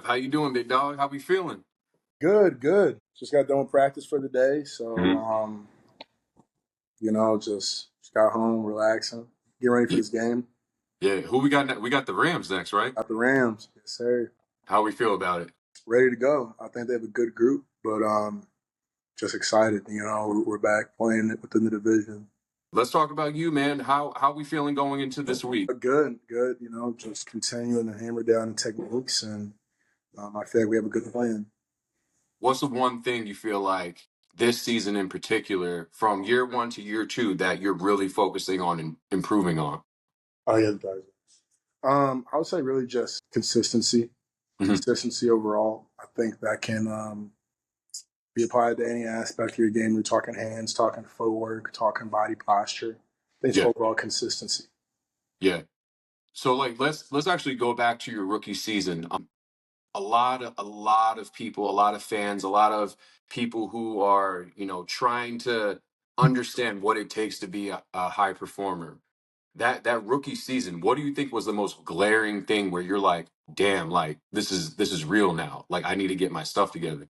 Live. How you doing, big dog? How we feeling? Good, good. Just got done with practice for the day, so Mhm. just got home, relaxing, getting ready for Yeah, this game. yeah. Who we got? We got the Rams next, right? Got the Rams, yes sir, How we feel about it? ready to go. I think they have a good group, but just excited. We're back playing it within the division. Let's talk about you, man. How we feeling going into this week? Good, good. Just continuing to hammer down the techniques, and I feel like we have a good plan. What's the one thing you feel like this season in particular, from year one to year two, that you're really focusing on and improving on? Oh yeah, the Dodgers. I would say really just consistency, Mhm. consistency overall. I think that can be applied to any aspect of your game. We're talking hands, talking footwork, talking body posture. I think it's Yeah, overall consistency. yeah. So like, let's actually go back to your rookie season. A lot of people, a lot of fans, a lot of people who are, trying to understand what it takes to be a high performer. That rookie season, what do you think was the most glaring thing where you're like, damn, like this is real now. Like I need to get my stuff together.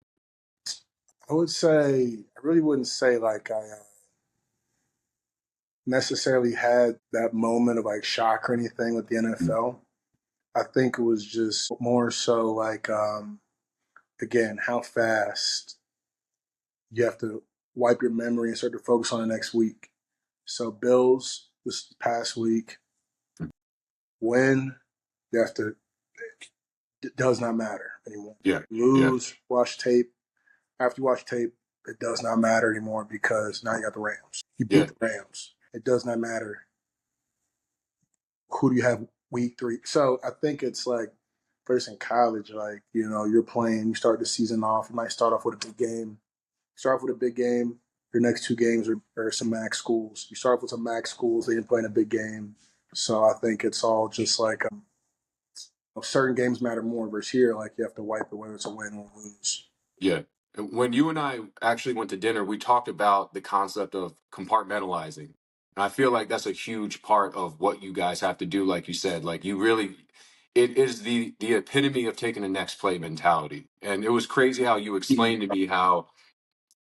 I would say, I really wouldn't say like I necessarily had that moment of like shock or anything with the NFL. I think it was just more so like, again, how fast you have to wipe your memory and start to focus on the next week. So, Bills this past week, win, you have to, it does not matter anymore. Yeah, yeah, Lose, watch tape. After you watch tape, it does not matter anymore because now you got the Rams. You beat yeah, the Rams. It does not matter who do you have week 3. So I think it's like first in college, like, you're playing, you start the season off, you might start off with a big game. Start off with a big game. Your next 2 games are some max schools. You start off with some max schools, then you're playing a big game. So I think it's all just like certain games matter more versus here, like you have to wipe it whether it's a win or lose. yeah. When you and I actually went to dinner, we talked about the concept of compartmentalizing. And I feel like that's a huge part of what you guys have to do, like you said. Like you really, it is the epitome of taking the next play mentality. And it was crazy how you explained to me how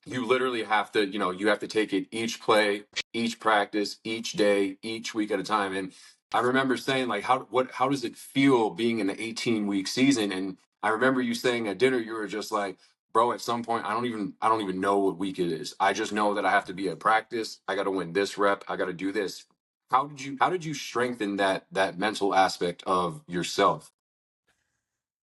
you literally have to, you have to take it each play, each practice, each day, each week at a time. And I remember saying, like, how does it feel being in the 18-week season? And I remember you saying at dinner, you were just like, bro, at some point, I don't even know what week it is. I just know that I have to be at practice. I got to win this rep. I got to do this. How did you strengthen that mental aspect of yourself?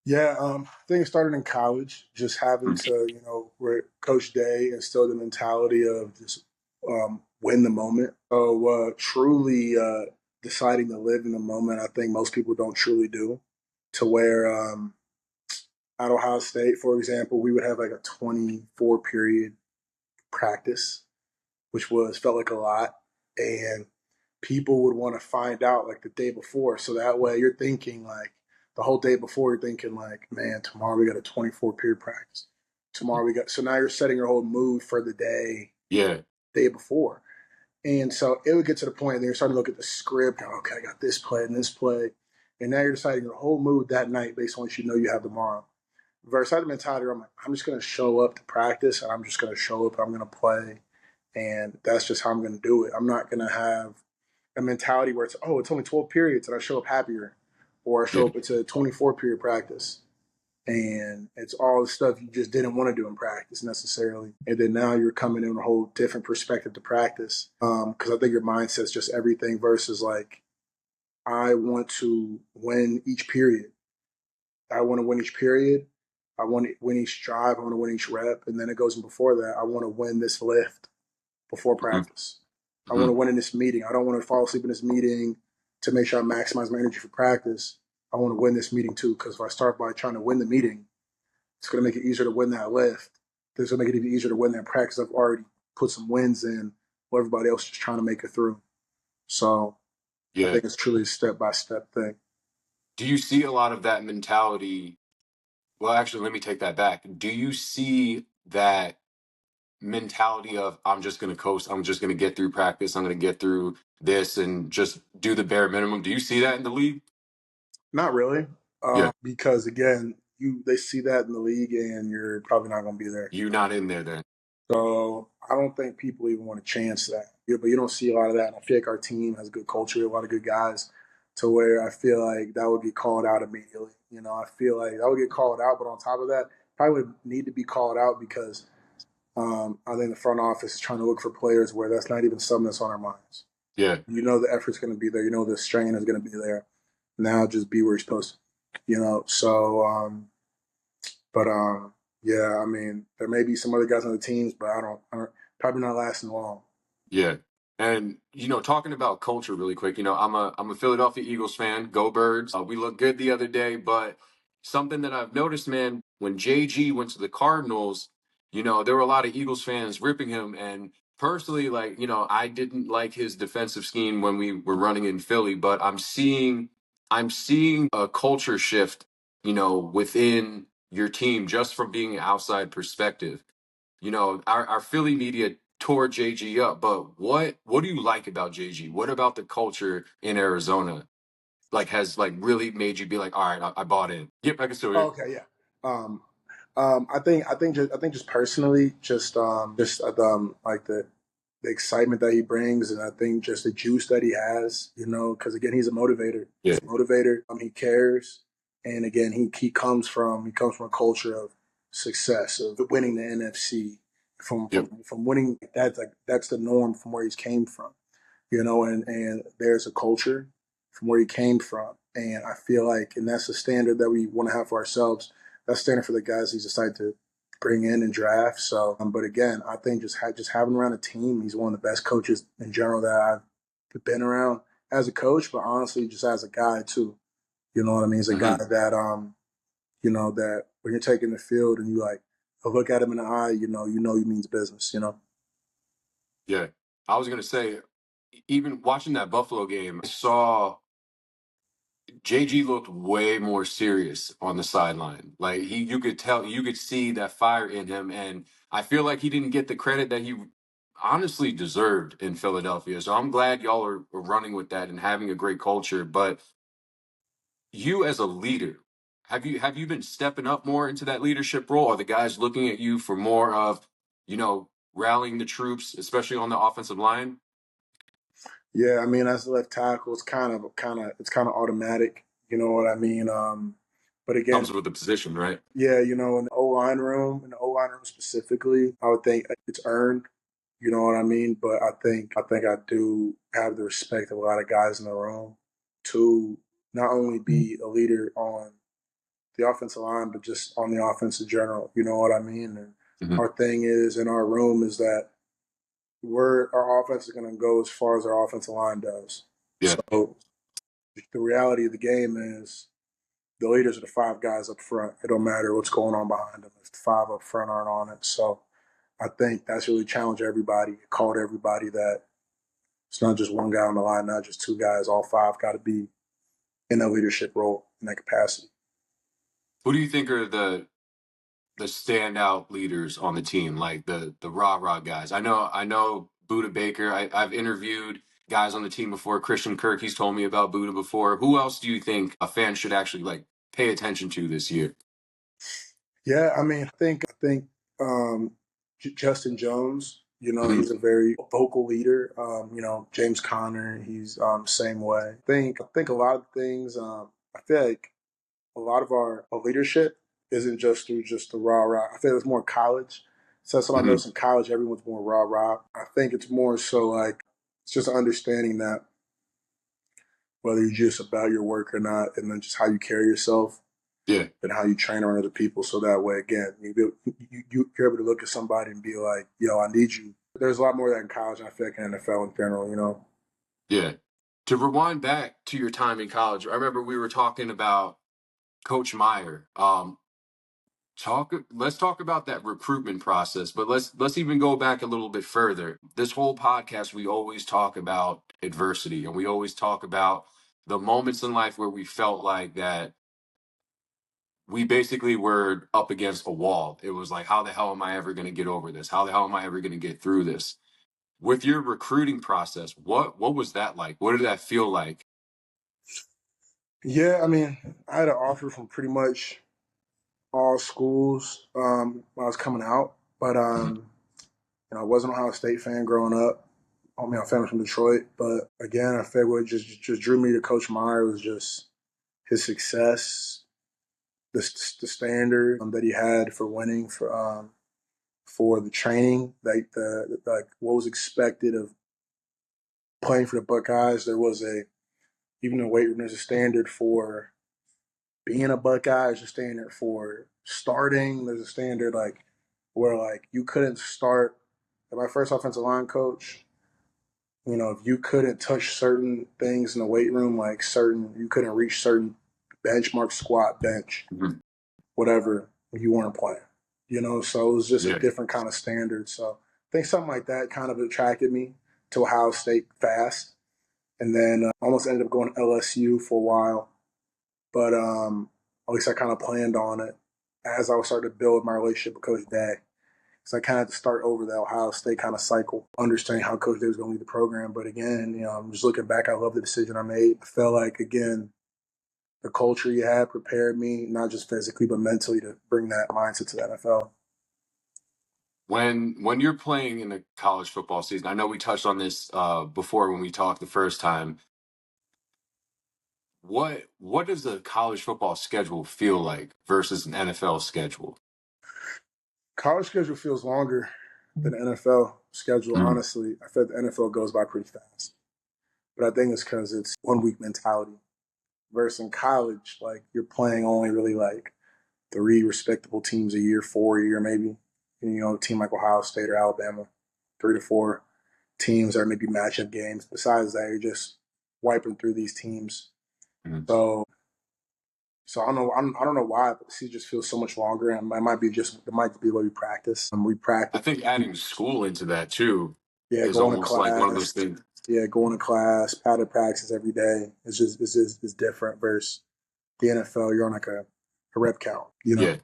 Yeah, I think it started in college, just having to, where Coach Day instilled the mentality of just win the moment. So truly deciding to live in the moment, I think most people don't truly do. To where at Ohio State, for example, we would have like a 24 period practice, which was felt like a lot, and people would want to find out like the day before, so that way you're thinking like the whole day before you're thinking like, man, tomorrow we got a 24 period practice. Tomorrow we got, so now you're setting your whole mood for the Yeah, day before. And so it would get to the point that you're starting to look at the script. Okay, I got this play and this play. And now you're deciding your whole mood that night based on what you know you have tomorrow. Versus I had the mentality where I'm like, I'm just going to show up to practice and I'm just going to show up. I'm going to play. And that's just how I'm going to do it. I'm not going to have a mentality where it's only 12 periods and I show up happier. Or I show yeah, up, it's a 24 period practice and it's all the stuff you just didn't want to do in practice necessarily. And then now you're coming in with a whole different perspective to practice. Because I think your mindset's just everything versus like, I want to win each period. I want to win each period. I want to win each drive. I want to win each rep. And then it goes in before that. I want to win this lift before mhm, practice. I want to mhm, win in this meeting. I don't want to fall asleep in this meeting to make sure I maximize my energy for practice. I want to win this meeting too. Because if I start by trying to win the meeting, it's going to make it easier to win that lift. It's going to make it even easier to win that practice. I've already put some wins in while everybody else is just trying to make it through. So I yeah. think it's truly a step by step thing. Do you see a lot of that mentality? Well, actually, let me take that back. Do you see that mentality of I'm just going to coast, I'm just going to get through practice, I'm going to get through this and just do the bare minimum? Do you see that in the league? Not really, Yeah. because again, they see that in the league, and you're probably not going to be there. You not in there then. So I don't think people even want to chance that. Yeah, but you don't see a lot of that. And I feel like our team has good culture, a lot of good guys, to where I feel like that would get called out immediately. I feel like that would get called out, but on top of that, probably would need to be called out because I think the front office is trying to look for players where that's not even something that's on our minds. Yeah. The effort's going to be there. The strain is going to be there. Now just be where you're supposed to. So but yeah, I mean, there may be some other guys on the teams, but I don't probably not lasting long. Yeah. And talking about culture really quick, I'm a Philadelphia Eagles fan. Go Birds. We looked good the other day, but something that I've noticed, man, when JG went to the Cardinals, there were a lot of Eagles fans ripping him. And personally, like, I didn't like his defensive scheme when we were running in Philly, but I'm seeing a culture shift, within your team just from being an outside perspective. Our Philly media tore JG up, but what do you like about JG? What about the culture in Arizona has really made you be like, all right, I bought in. Yep, I can still Oh, hear. okay, yeah. Um, I think just personally, just like the excitement that he brings, and I think just the juice that he has, because again, he's a motivator. Yeah, He's a motivator. He cares, and again, he comes from a culture of success, of winning the NFC, from yep, from from winning. That's the norm from where he's came from. And there's a culture from where he came from. And I feel like, and that's the standard that we want to have for ourselves. That's standard for the guys he's decided to bring in and draft. So, but again, I think just having around a team, he's one of the best coaches in general that I've been around as a coach, but honestly, just as a guy too. You know what I mean? He's a guy hmm that when you're taking the field and you like look at him in the eye, he means business. yeah. I was gonna say, even watching that Buffalo game, I saw JG looked way more serious on the sideline. Like you could tell, you could see that fire in him, and I feel like he didn't get the credit that he honestly deserved in Philadelphia. So I'm glad y'all are running with that and having a great culture. But you as a leader, have you been stepping up more into that leadership role? Are the guys looking at you for more of, rallying the troops, especially on the offensive line? Yeah, I mean, as a left tackle, it's kind of automatic. You know what I mean? But again, Comes with the position, right? yeah, in the O line room specifically, I would think it's earned. You know what I mean? But I think I do have the respect of a lot of guys in the room to not only be a leader on the offensive line, but just on the offense in general. You know what I mean? And hmm our thing is in our room is that our offense is going to go as far as our offensive line does. Yeah. So the reality of the game is the leaders are the five guys up front. It don't matter what's going on behind them if the five up front aren't on it. So I think that's really challenged everybody. It called everybody that it's not just one guy on the line, not just two guys. All five got to be in a leadership role in that capacity. Who do you think are the standout leaders on the team, like the rah guys? I know Buda Baker. I've interviewed guys on the team before. Christian Kirk, he's told me about Buda before. Who else do you think a fan should actually pay attention to this year? Yeah, I mean, I think um, Justin Jones. hmm He's a very vocal leader. James Conner. He's same way. I think a lot of things. I feel like a lot of our leadership isn't just through just the rah rah. I feel it's more college. So somebody hmm knows in college, everyone's more rah rah. I think it's more so like it's just understanding that whether you're just about your work or not, and then just how you carry yourself Yeah, and how you train around other people. So that way, again, you're able to look at somebody and be like, "Yo, I need you." There's a lot more of that in college. I feel like in NFL in general. yeah. To rewind back to your time in college, I remember we were talking about Coach Meyer. Let's talk about that recruitment process, but let's even go back a little bit further. This whole podcast, we always talk about adversity, and we always talk about the moments in life where we felt like that we basically were up against a wall. It was like, how the hell am I ever going to get over this? How the hell am I ever going to get through this? With your recruiting process, what was that like? What did that feel like? Yeah, I mean, I had an offer from pretty much all schools when I was coming out, but Mhm. I wasn't an Ohio State fan growing up. I mean, I'm family from Detroit, but again, I figured what just drew me to Coach Meyer was just his success, the standard that he had for winning, for the training, like like what was expected of playing for the Buckeyes. There was a even in the weight room, there's a standard for being a Buckeye. There's a standard for starting. There's a standard like where like you couldn't start. Like my first offensive line coach, if you couldn't touch certain things in the weight room, like you couldn't reach certain benchmark, squat, bench, Mhm. whatever, you weren't playing. So it was just a Yeah. different kind of standard. So I think something like that kind of attracted me to Ohio State fast. And then almost ended up going to LSU for a while. But at least I kind of planned on it as I was starting to build my relationship with Coach Day. So I kind of had to start over the Ohio State kind of cycle, understanding how Coach Day was going to lead the program. But again, I'm just looking back, I love the decision I made. I felt like, again, the culture you had prepared me, not just physically, but mentally to bring that mindset to the NFL. When you're playing in the college football season, I know we touched on this before when we talked the first time. What does the college football schedule feel like versus an NFL schedule? College schedule feels longer than the NFL schedule, Mhm. honestly. I feel like the NFL goes by pretty fast. But I think it's because it's 1 week mentality. Versus in college, like you're playing only really like three respectable teams a year, four a year maybe. A team like Ohio State or Alabama, 3 to 4 teams are maybe matchup games. Besides that, you're just wiping through these teams. Mhm. So I don't know. I don't know why, but the season just feels so much longer, and it might be the way we practice. We I practice, think adding school into that too yeah, is going to almost like one of those class, things. yeah, going to class, padded practice every day. It's different versus the NFL. You're on like a rep count. Yeah.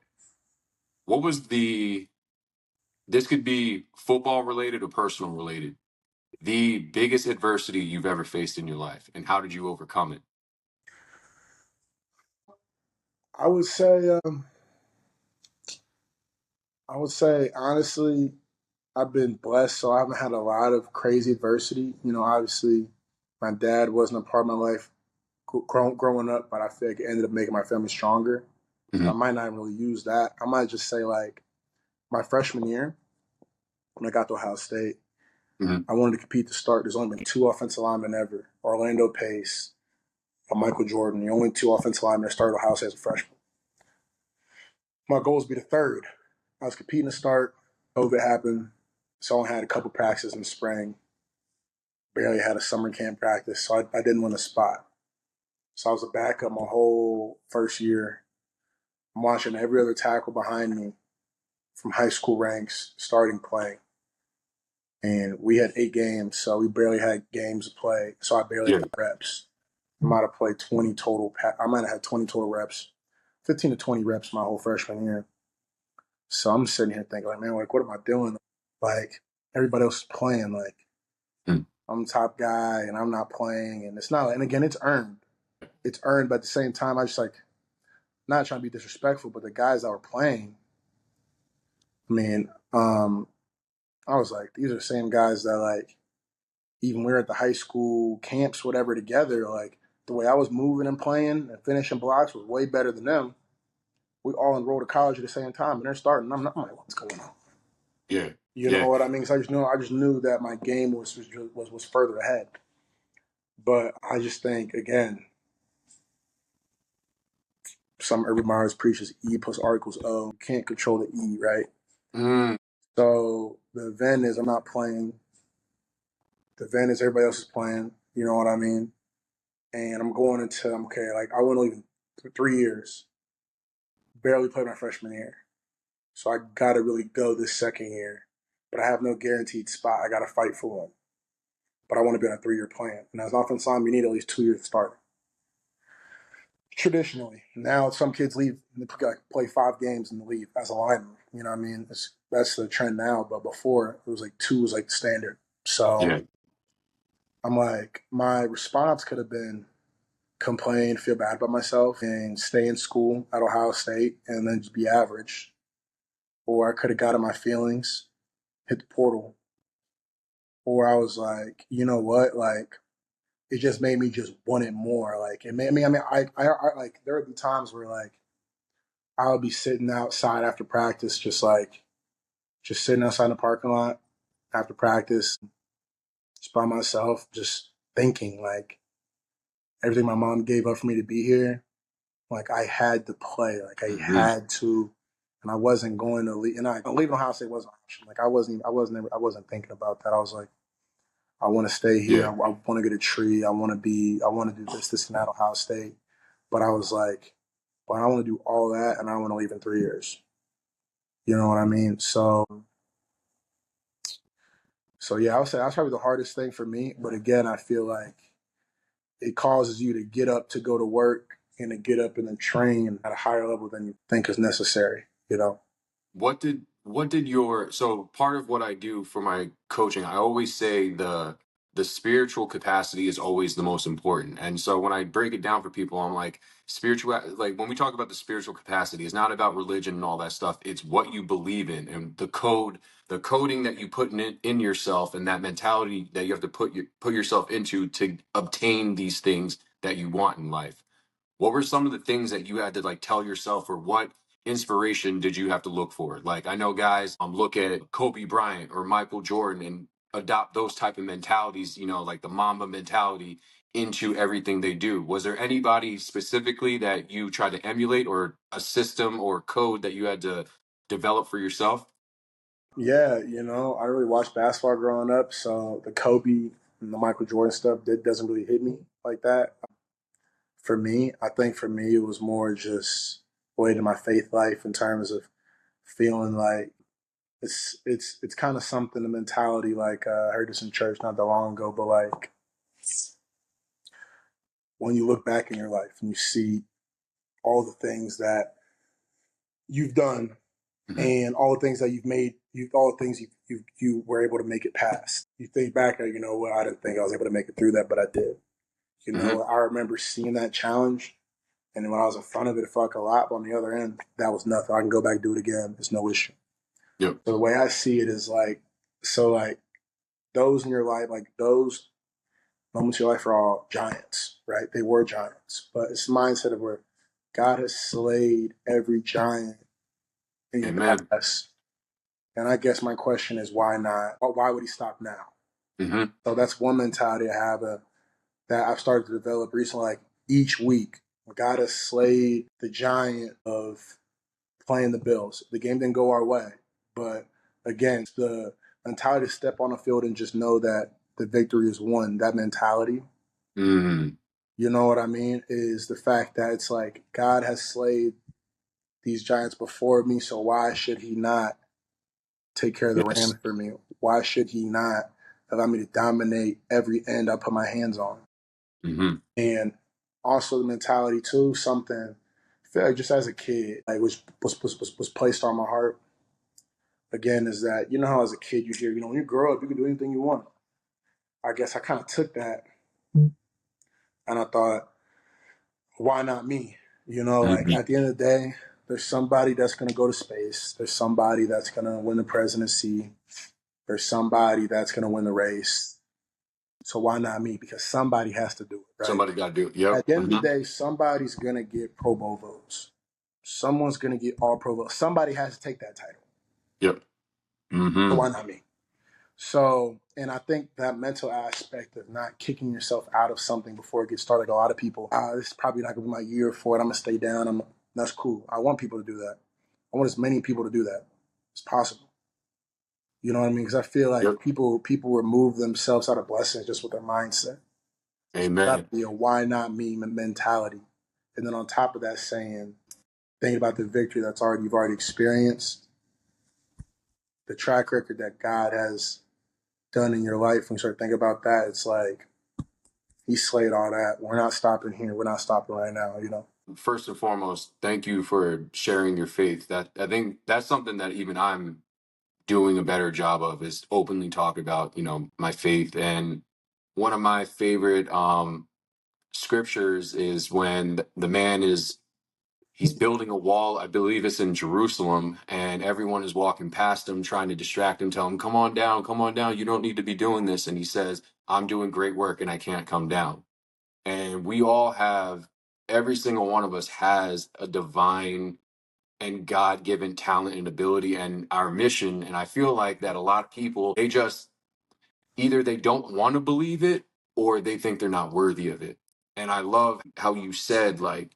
What was this could be football related or personal related, the biggest adversity you've ever faced in your life, and how did you overcome it? I would say, honestly, I've been blessed, so I haven't had a lot of crazy adversity. Obviously, my dad wasn't a part of my life growing up, but I feel like it ended up making my family stronger. So I Mhm. might not really use that. I might just say like my freshman year when I got to Ohio State, Mhm. I wanted to compete to start. There's only been two offensive linemen ever: Orlando Pace, Michael Jordan. The only two offensive linemen that started Ohio State as a freshman. My goal was to be the third. I was competing to start. COVID happened, so I only had a couple practices in the spring. Barely had a summer camp practice, so I didn't win a spot. So I was a backup my whole first year. I'm watching every other tackle behind me from high school ranks starting playing. And we had 8 games, so we barely had games to play. So I barely Yeah. had reps. I might have played 20 total. I might have had 20 total reps, 15 to 20 reps my whole freshman year. So I'm sitting here thinking, like, man, like, what am I doing? Like, everybody else is playing. Like, Mhm. I'm the top guy and I'm not playing. And it's not, and again, it's earned. It's earned, but at the same time, I just like, not trying to be disrespectful, but the guys that were playing, I mean, I was like, these are the same guys that, like, even we were at the high school camps, whatever, together. Like, the way I was moving and playing and finishing blocks was way better than them. We all enrolled to college at the same time, and they're starting. I'm like, what's going on? Yeah. You know Yeah. what I mean? So I just knew that my game was further ahead. But I just think again, some Urban Myers preaches E plus R equals O. You can't control the E, right? Mm. So the event is I'm not playing. The event is everybody else is playing. You know what I mean? And I'm going into okay, like I went even 3 years, barely played my freshman year. So I got to really go this second year. But I have no guaranteed spot. I got to fight for one. But I want to be on a 3-year plan. And as an offensive lineman, you need at least 2 years to start. Traditionally, now some kids leave, they play 5 games and leave as a lineman. You know what I mean? That's the trend now. But before, it was like 2 was like the standard. So Yeah. I'm like, my response could have been, complain, feel bad about myself, and stay in school at Ohio State and then just be average. Or I could have got in my feelings, hit the portal. Or I was like, you know what? Like, it just made me just want it more. Like, it made me, I like, there would be times where, like, I would be sitting outside after practice, just sitting outside in the parking lot after practice, just by myself, just thinking, like, everything my mom gave up for me to be here. Like I had to play, like I Hmm. had to, and I wasn't going to leave. And leaving Ohio State wasn't an option. Like I wasn't thinking about that. I was like, I want to stay here. Yeah. I want to get a tree. I want to do this, and that Ohio State. But I was like, but I want to do all that, and I want to leave in 3 years. You know what I mean? So yeah, I would say that's probably the hardest thing for me. But again, I feel like it causes you to get up to go to work and to get up and then train at a higher level than you think is necessary. You know. What did your so part of what I do for my coaching, I always say the spiritual capacity is always the most important. And so when I break it down for people, I'm like, spiritual, like when we talk about the spiritual capacity, it's not about religion and all that stuff. It's what you believe in and the coding that you put in yourself, and that mentality that you have to put yourself into to obtain these things that you want in life. What were some of the things that you had to like tell yourself, or what inspiration did you have to look for? Like I know guys look at Kobe Bryant or Michael Jordan and adopt those type of mentalities, like the Mamba mentality into everything they do. Was there anybody specifically that you tried to emulate, or a system or code that you had to develop for yourself? Yeah, I really watched basketball growing up, so the Kobe and the Michael Jordan stuff doesn't really hit me like that. For me, I think for me it was more just related to my faith life in terms of feeling like it's kind of something, the mentality, like I heard this in church not that long ago, but like when you look back in your life and you see all the things that you've done Hmm. and all the things that you've made, all the things you were able to make it past. You think back, and well, I didn't think I was able to make it through that, but I did. Hmm. I remember seeing that challenge, and then when I was in front of it, it felt like a lot. But on the other end, that was nothing. I can go back and do it again. It's no issue. Yep. So the way I see it is like, so like those in your life, like those moments in your life are all giants, right? They were giants, but it's the mindset of where God has slayed every giant in your Amen. past. And I guess my question is, why not? Why would he stop now? Hmm. So that's one mentality I have that I've started to develop recently. Like each week, God has slayed the giant of playing the Bills. The game didn't go our way, but again, the mentality to step on the field and just know that the victory is won. That mentality, Hmm. you know what I mean, is the fact that it's like God has slayed these giants before me, so why should he not take care of the Yes. Rams for me? Why should he not allow me to dominate every end I put my hands on? Hmm. And also the mentality too, something I feel like just as a kid, like was placed on my heart again, is that how as a kid you hear, when you grow up you can do anything you want. I guess I kind of took that and I thought, why not me? Like Hmm. at the end of the day, there's somebody that's gonna go to space. There's somebody that's gonna win the presidency. There's somebody that's gonna win the race. So why not me? Because somebody has to do it, right? Somebody got to do it. Yep. At the end of the Hmm. day, somebody's gonna get Pro Bowl votes. Someone's gonna get All Pro votes. Somebody has to take that title. Yep. So Hmm. why not me? So, and I think that mental aspect of not kicking yourself out of something before it gets started. Like a lot of people, this is probably not gonna be my year for it. I'm gonna stay down. That's cool. I want people to do that. I want as many people to do that as possible. You know what I mean? Because I feel like Yep. people remove themselves out of blessings just with their mindset. So it's got to Amen. be a why not me mentality. And then on top of that, thinking about the victory you've already experienced, the track record that God has done in your life. When you start thinking about that, it's like he slayed all that. We're not stopping here. We're not stopping right now. First and foremost, thank you for sharing your faith. That I think that's something that even I'm doing a better job of, is openly talk about, my faith. And one of my favorite scriptures is when the man is he's building a wall. I believe it's in Jerusalem, and everyone is walking past him, trying to distract him, tell him, come on down, come on down. You don't need to be doing this. And he says, I'm doing great work and I can't come down. And we all have, every single one of us has a divine and God given talent and ability and our mission. And I feel like that a lot of people, they just either they don't want to believe it or they think they're not worthy of it. And I love how you said, like,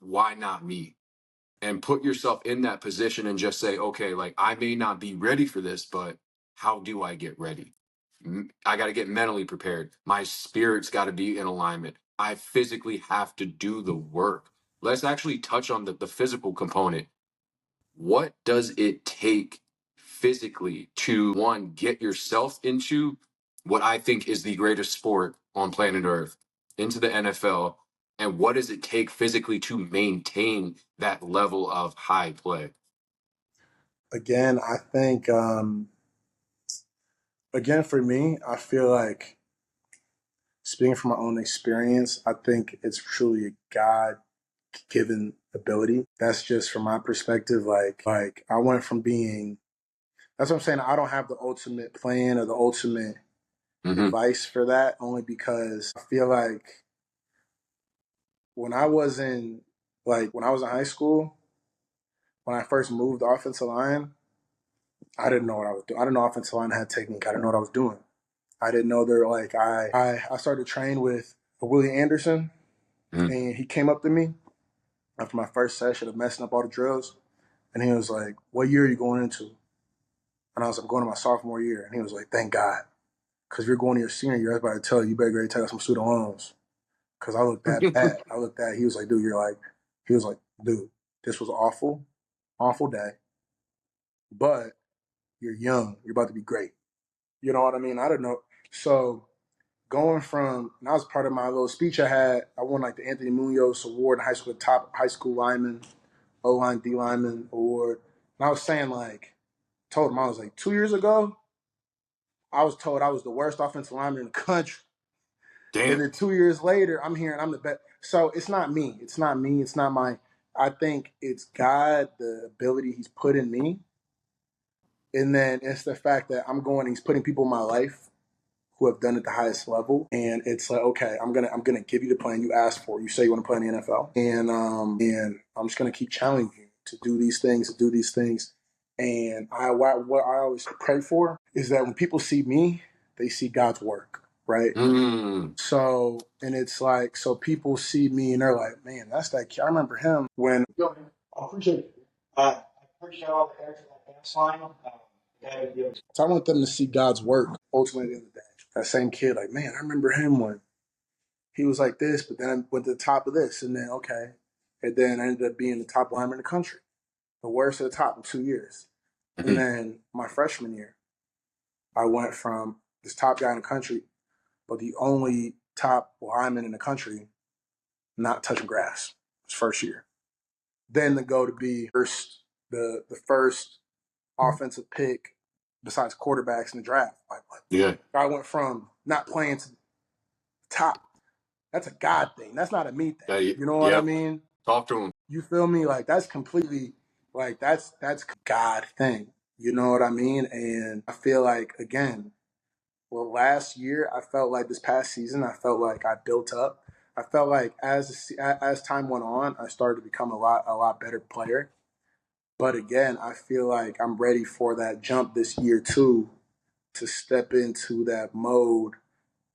why not me? And put yourself in that position and just say, okay, like I may not be ready for this, but how do I get ready? I got to get mentally prepared. My spirit's got to be in alignment. I physically have to do the work. Let's actually touch on the physical component. What does it take physically to one, get yourself into what I think is the greatest sport on planet Earth, into the NFL? And what does it take physically to maintain that level of high play? Again, I think, again, for me, I feel like speaking from my own experience, I think it's truly a God given ability. That's just from my perspective. Like I went from being, that's what I'm saying. I don't have the ultimate plan or the ultimate Mm-hmm. advice for that, only because I feel like when I was in, when I was in high school, when I first moved the offensive line, I didn't know what I was doing. I didn't know offensive line had technique. I didn't know what I was doing. I didn't know they're like I started to train with Willie Anderson, Mm-hmm. and he came up to me after my first session of messing up all the drills, and he was like, "What year are you going into?" And I was like, "I'm going to my sophomore year," and he was like, "Thank God, because if you're going to your senior year, I was about to tell you, you better go take out some student loans." Because I looked that bad. I looked that. He was like, "Dude, he was like, dude, this was awful, awful day, but you're young. You're about to be great." You know what I mean? I didn't know. So going from, and that was part of my little speech I had. I won like the Anthony Munoz Award in high school, top high school lineman, O line, D lineman award. And I was saying, told him, I was like, 2 years ago, I was told I was the worst offensive lineman in the country. And Damn. then 2 years later, I'm hearing I'm the best. So it's not me. It's not me. It's not my, I think it's God, the ability he's put in me. And then it's the fact that he's putting people in my life who have done it at the highest level. And it's like, okay, I'm gonna give you the plan you asked for. You say you want to play in the NFL. And I'm just gonna keep challenging you to do these things, to do these things. And what I always pray for is that when people see me, they see God's work, right? Mm. So, and it's like, so people see me and they're like, man, that's that kid. I remember him when. Yo, I appreciate it. I appreciate all the air to that dance line. So I want them to see God's work ultimately at the end of the day. That same kid, like, man, I remember him when he was like this, but then I went to the top of this, and then okay, and then I ended up being the top lineman in the country, the worst at the top in 2 years. And Mm-hmm. then my freshman year, I went from this top guy in the country, but the only top lineman in the country not touching grass. His first year. Then to go to be the first offensive pick besides quarterbacks in the draft. Like what? Yeah. I went from not playing to top. That's a God thing. That's not a me thing. You know what I Yep. mean? Talk to him. You feel me? Like that's completely like that's God thing. You know what I mean? And I feel like again, well, last year I felt like this past season I felt like I built up. I felt like as time went on, I started to become a lot better player. But again, I feel like I'm ready for that jump this year too, to step into that mode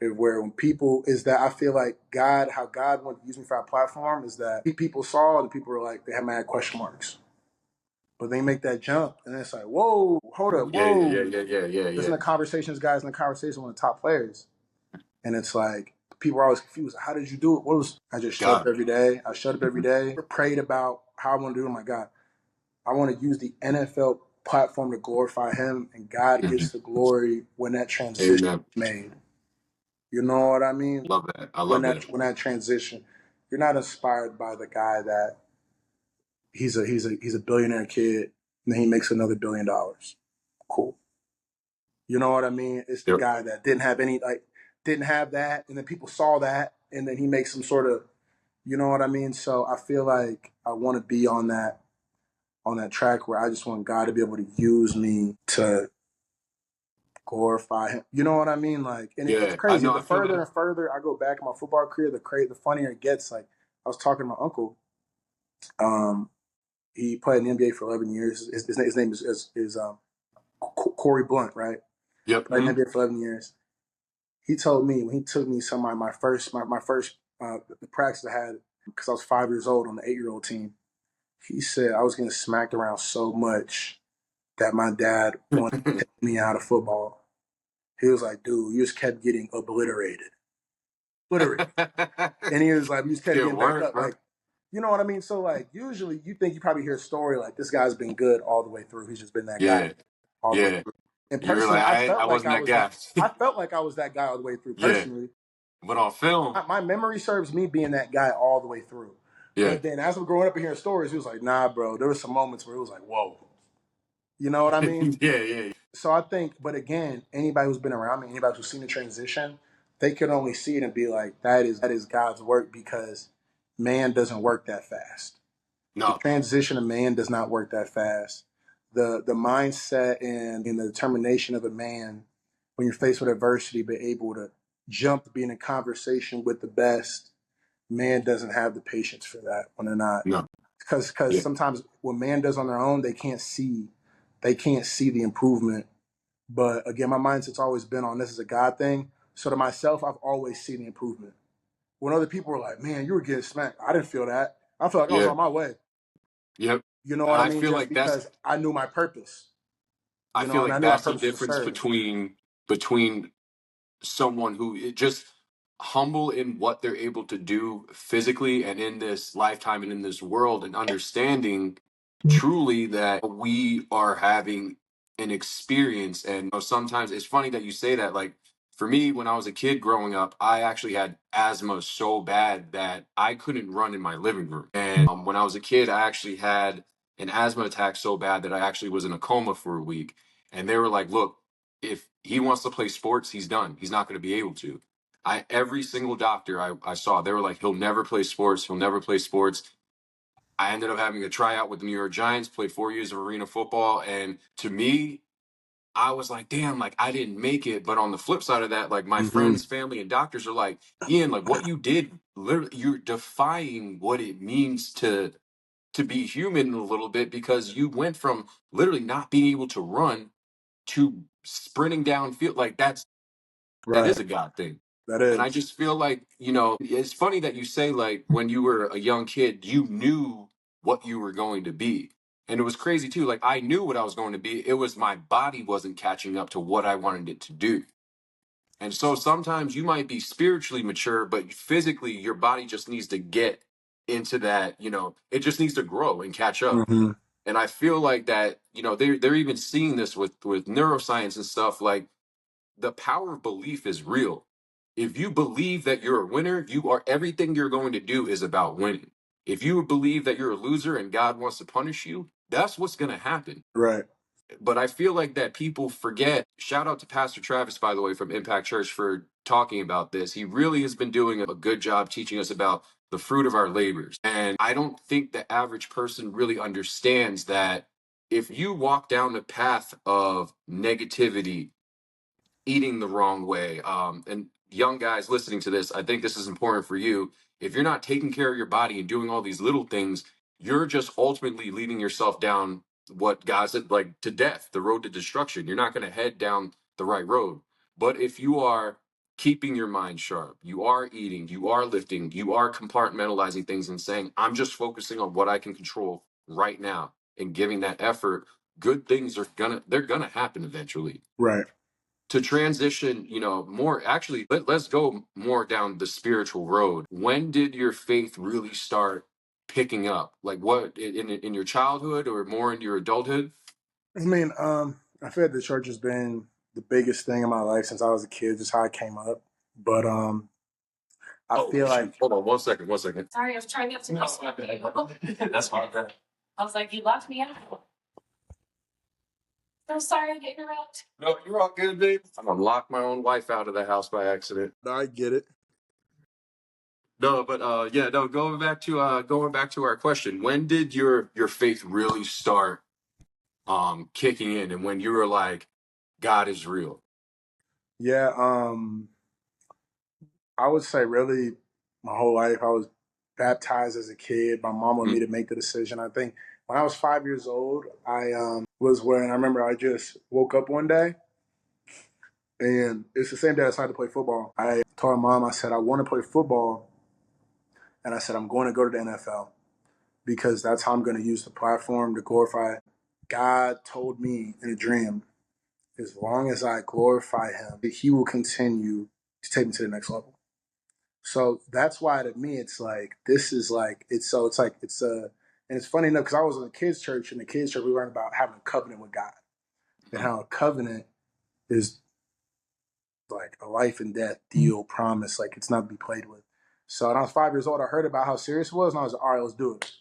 where when people is that I feel like how God wanted to use me for our platform is that people saw and people were like they had mad question marks, but they make that jump and it's like whoa, hold up, Yeah, yeah, yeah, whoa. yeah, yeah, yeah, Listen yeah. to conversations, guys, in the conversation with the top players, and it's like people are always confused. How did you do it? What was I just showed up God. every day? I showed up every day, prayed about how I want to do it. Oh my God, I want to use the NFL platform to glorify Him, and God Mm-hmm. gets the glory when that transition Amen. is made. You know what I mean? Love that. I when love that that. when that transition, you're not inspired by the guy that he's a billionaire kid and then he makes another $1 billion. Cool. You know what I mean? It's the Yep. guy that didn't have that, and then people saw that and then he makes some sort of, you know what I mean? So I feel like I want to be on that track where I just want God to be able to use me to glorify him. You know what I mean? Like, and it's Yeah, I crazy. know. The I feel further that. and further I go back in my football career, the funnier it gets. Like, I was talking to my uncle. Um, he played in the NBA for 11 years. His name is Corey Blunt, right? Yep. Played in the NBA for 11 years. He told me when he took me some of my first the practice I had because I was 5 years old on the 8-year old team. He said I was getting smacked around so much that my dad wanted to take me out of football. He was like, dude, you just kept getting obliterated. And he was like, you just kept It getting back worked, up. bro. Like, you know what I mean? So, like, usually you think you probably hear a story like this guy's been good all the way through. He's just been that guy Yeah, all the way yeah. through. And You were personally, like, I I felt like wasn't I that was guy. that. I felt like I was that guy all the way through. Yeah, Personally, but on film, my memory serves me being that guy all the way through. yeah, But then as I'm growing up and hearing stories, he was like, nah, bro. There were some moments where it was like, whoa. You know what I mean? yeah. So I think, but again, anybody who's been around me, anybody who's seen the transition, they can only see it and be like, that is God's work because man doesn't work that fast. The No, transition of man does not work that fast. The mindset and the determination of a man when you're faced with adversity, be able to jump to be in a conversation with the best, man doesn't have the patience for that when they're not. no. Because Yeah, sometimes what man does on their own, they can't see the improvement. But again, my mindset's always been on this is a God thing. So to myself, I've always seen the improvement. When other people were like, "Man, you were getting smacked," I didn't feel that. I felt like I was yeah, on my way. yep. You know what I I mean? feel Just like that's. because I knew my purpose. I feel And I like knew my that's the purpose was to difference serve. between someone who is just humble in what they're able to do physically and in this lifetime and in this world and understanding truly that we are having an experience. And sometimes it's funny that you say that. Like for me, when I was a kid growing up, I actually had asthma so bad that I couldn't run in my living room. And when I was a kid, I actually had an asthma attack so bad that I actually was in a coma for a week. And they were like, look, if he wants to play sports, he's done. He's not going to be able to. Every single doctor I saw, they were like, he'll never play sports. He'll never play sports. I ended up having a tryout with the New York Giants, played 4 years of arena football. And to me, I was like, damn, like I didn't make it. But on the flip side of that, like my Mm-hmm. friends, family, and doctors are like, Ian, like what you did, literally, you're defying what it means to be human a little bit because you went from literally not being able to run to sprinting downfield. Like that Right. is a God thing. That And I is. just feel like, it's funny that you say like when you were a young kid, you knew what you were going to be. And it was crazy too. Like I knew what I was going to be. It was my body wasn't catching up to what I wanted it to do. And so sometimes you might be spiritually mature, but physically your body just needs to get into that, it just needs to grow and catch up. Mm-hmm. And I feel like that, they're even seeing this with neuroscience and stuff. Like the power of belief is real. If you believe that you're a winner, you are everything you're going to do is about winning. If you believe that you're a loser and God wants to punish you, that's what's going to happen. Right. But I feel like that people forget. Shout out to Pastor Travis, by the way, from Impact Church for talking about this. He really has been doing a good job teaching us about the fruit of our labors. And I don't think the average person really understands that if you walk down the path of negativity, eating the wrong way. And young guys listening to this, I think this is important for you. If you're not taking care of your body and doing all these little things, you're just ultimately leading yourself down what God said, like to death, the road to destruction. You're not going to head down the right road. But if you are keeping your mind sharp, you are eating, you are lifting, you are compartmentalizing things and saying, I'm just focusing on what I can control right now and giving that effort, good things they're gonna happen eventually. Right. To transition, more actually, let's go more down the spiritual road. When did your faith really start picking up? Like what in your childhood or more in your adulthood? I mean, I feel like the church has been the biggest thing in my life since I was a kid. Just how I came up. But I Oh feel shoot. like Hold on 1 second, 1 second. Sorry, I was trying to get some That's fine. I was like, you locked me out. So sorry to interrupt. No, you're all good, babe. I'm gonna lock my own wife out of the house by accident. I get it. No, but yeah, no. Going back to our question, when did your faith really start kicking in, and when you were like, God is real? Yeah, I would say really my whole life. I was baptized as a kid. My mom wanted Mm, me to make the decision. I think when I was 5 years old, I was when I remember I just woke up one day, and it's the same day I decided to play football. I told my mom, I said I want to play football, and I said I'm going to go to the NFL because that's how I'm going to use the platform to glorify. God told me in a dream, as long as I glorify Him, He will continue to take me to the next level. So that's why to me it's like this is like it's like it's a and it's funny enough because I was in a kids church, and the kids church we learned about having a covenant with God and mm, how a covenant is like a life and death deal promise, like it's not to be played with. So when I was 5 years old, I heard about how serious it was, and I was like, all right, let's do it.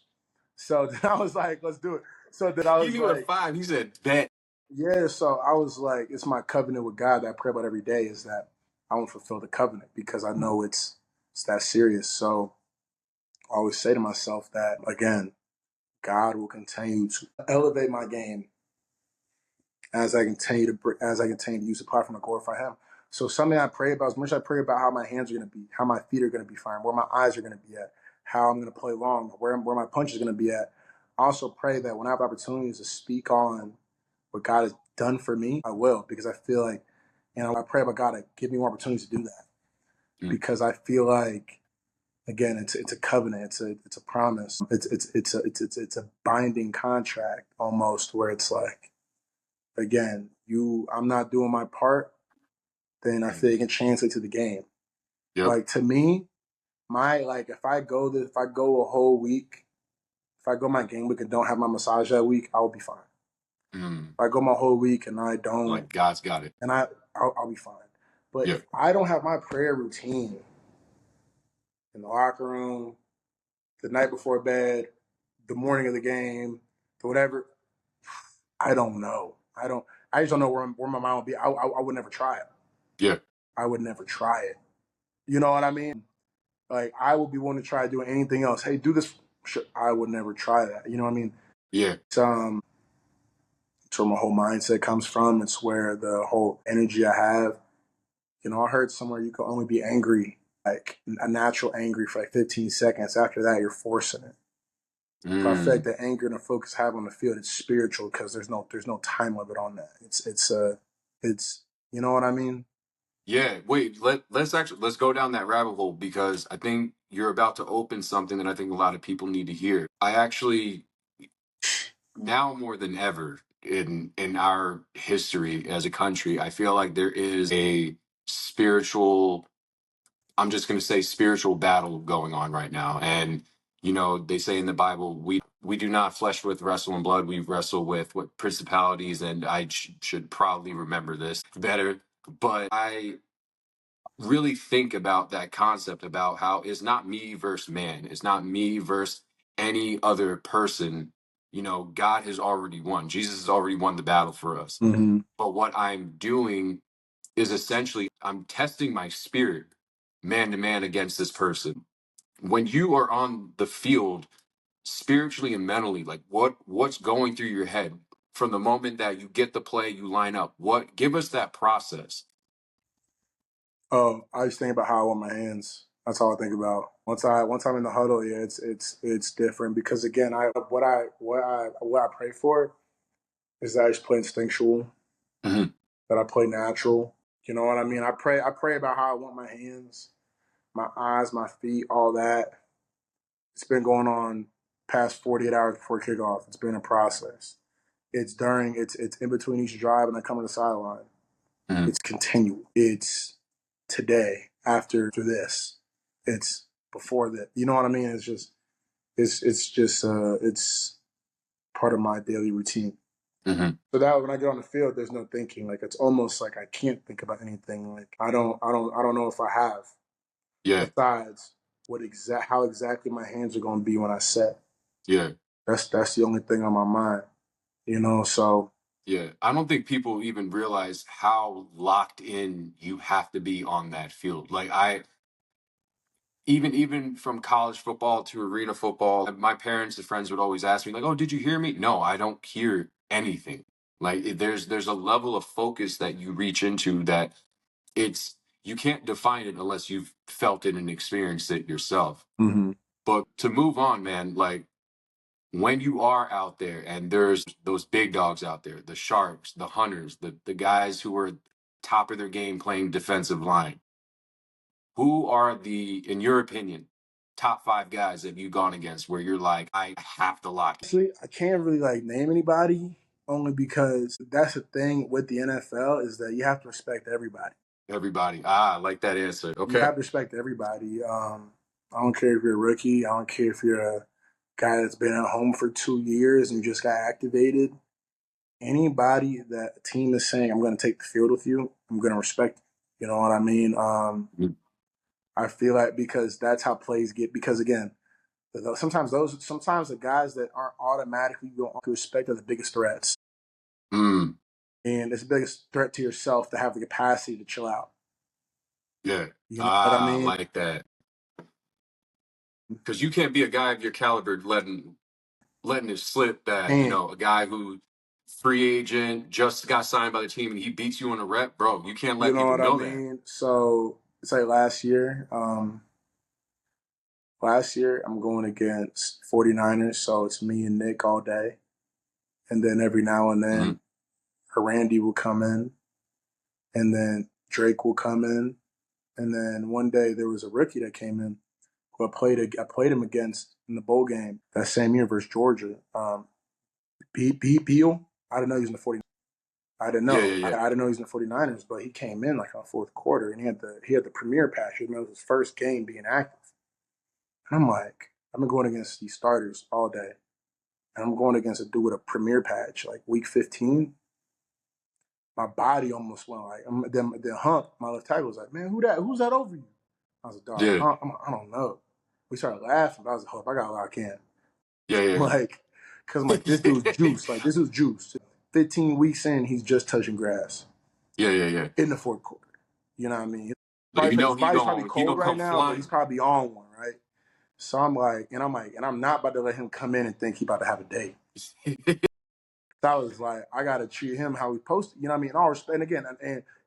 So then I was like, let's do it. So then I he was knew at like, 5. He said, "Bet." yeah. So I was like, it's my covenant with God that I pray about every day is that I want to fulfill the covenant because I know it's that serious. So I always say to myself that again, God will continue to elevate my game as I continue to use the platform to glorify Him. So something I pray about as much as I pray about how my hands are going to be, how my feet are going to be firing, where my eyes are going to be at, how I'm going to play long, where my punch is going to be at. I also pray that when I have opportunities to speak on what God has done for me, I will because I feel like, I pray about God to give me more opportunities to do that Mm, because I feel like again, it's a covenant, it's a promise, it's a binding contract almost where it's like again, I'm not doing my part, then I feel mm. it can translate to the game. Yep. Like to me, my like if I go a whole week, if I go my game week and don't have my massage that week, I'll be fine. Mm. If I go my whole week and I don't, Like God's got it. and I'll be fine. But Yeah. if I don't have my prayer routine in the locker room, the night before bed, the morning of the game, whatever, I don't know. I just don't know where my mind would be. I would never try it. Yeah. I would never try it. You know what I mean? Like I would be willing to try doing anything else. Hey, do this. Sure, I would never try that. You know what I mean? Yeah. It's where my whole mindset comes from. It's where the whole energy I have. I heard somewhere you can only be angry, like a natural angry for like 15 seconds. After that, you're forcing it. So I feel like Mm. the anger and the focus I have on the field, it's spiritual because there's no time limit on that. It's you know what I mean? Yeah. Wait. Let's go down that rabbit hole because I think you're about to open something that I think a lot of people need to hear. I actually now more than ever in our history as a country, I feel like there is a spiritual, I'm just going to say spiritual battle going on right now. And they say in the Bible, we do not flesh with wrestle and blood. We wrestle with what principalities, and I should probably remember this better. But I really think about that concept about how it's not me versus man. It's not me versus any other person. God has already won. Jesus has already won the battle for us. Mm-hmm. But what I'm doing is essentially I'm testing my spirit man to man against this person. When you are on the field spiritually and mentally, like what's going through your head from the moment that you get the play, you line up. What give us that process? Oh, I just think about how I want my hands. That's all I think about. Once I'm in the huddle, yeah, it's different because again, what I pray for is that I just play instinctual, Hmm. that I play natural. You know what I mean? I pray about how I want my hands, my eyes, my feet, all that. It's been going on past 48 hours before kickoff. It's been a process. It's in between each drive and I come to the sideline. Hmm. It's continual. It's today, after this. It's before that. You know what I mean? It's part of my daily routine. Hmm. So that when I get on the field, there's no thinking. Like it's almost like I can't think about anything. Like I don't know if I have Yeah. besides how exactly my hands are going to be when I set. Yeah. That's the only thing on my mind. So Yeah. I don't think people even realize how locked in you have to be on that field. Like even from college football to arena football, my parents and friends would always ask me like, "Oh, did you hear me?" No, I don't hear anything. Like there's a level of focus that you reach into that it's you can't define it unless you've felt it and experienced it yourself. Mm-hmm. But to move on, man, like when you are out there and there's those big dogs out there, the sharks, the hunters, the guys who are top of their game playing defensive line, who are in your opinion, top five guys that you've gone against where you're like, I have to lock Honestly, I can't really like name anybody only because that's the thing with the NFL is that you have to respect everybody. everybody? Ah, I like that answer. You Okay. have to respect everybody. I don't care if you're a rookie. I don't care if you're a guy that's been at home for 2 years and you just got activated. Anybody that a team is saying, I'm going to take the field with you, I'm going to respect you. You know what I mean? Mm. I feel like because that's how plays get. Because again, sometimes the guys that aren't automatically going to respect are the biggest threats, Mm, and it's the biggest threat to yourself to have the capacity to chill out. yeah. You know what I Ah, I mean? like that. Because you can't be a guy of your caliber letting it slip that, And a guy who free agent just got signed by the team and he beats you on a rep, bro. You can't you let know people what I know that. mean? So it's like last year. Last year I'm going against 49ers, so it's me and Nick all day, and then every now and Hmm. then Randy will come in, and then Drake will come in, and then one day there was a rookie that came in who I played him against in the bowl game that same year versus Georgia. Beal. I didn't know he was in the 49ers. I didn't Yeah, know. yeah, yeah. I didn't know he was in the 49ers, but he came in like on the fourth quarter and he had the premier pass. It was his first game being active. And I'm like, I've been going against these starters all day. And I'm going against a dude with a premier patch, like week 15. My body almost went like, then Hump, my left tackle was like, man, who's that over you? I was like, dog, Yeah, I don't know. We started laughing. But I was like, Hump, I got to lock in. yeah, yeah. Like, because I'm like, this dude's juice. Like, this is juice. 15 weeks in, he's just touching grass Yeah, yeah, yeah. in the fourth quarter. You know what I mean? So you know His body's probably he cold gonna right come now, but he's flying. probably on one, right? So and I'm not about to let him come in and think he about to have a day. So I was like, I gotta treat him how he's supposed to, you know what I mean? In all respect, and again,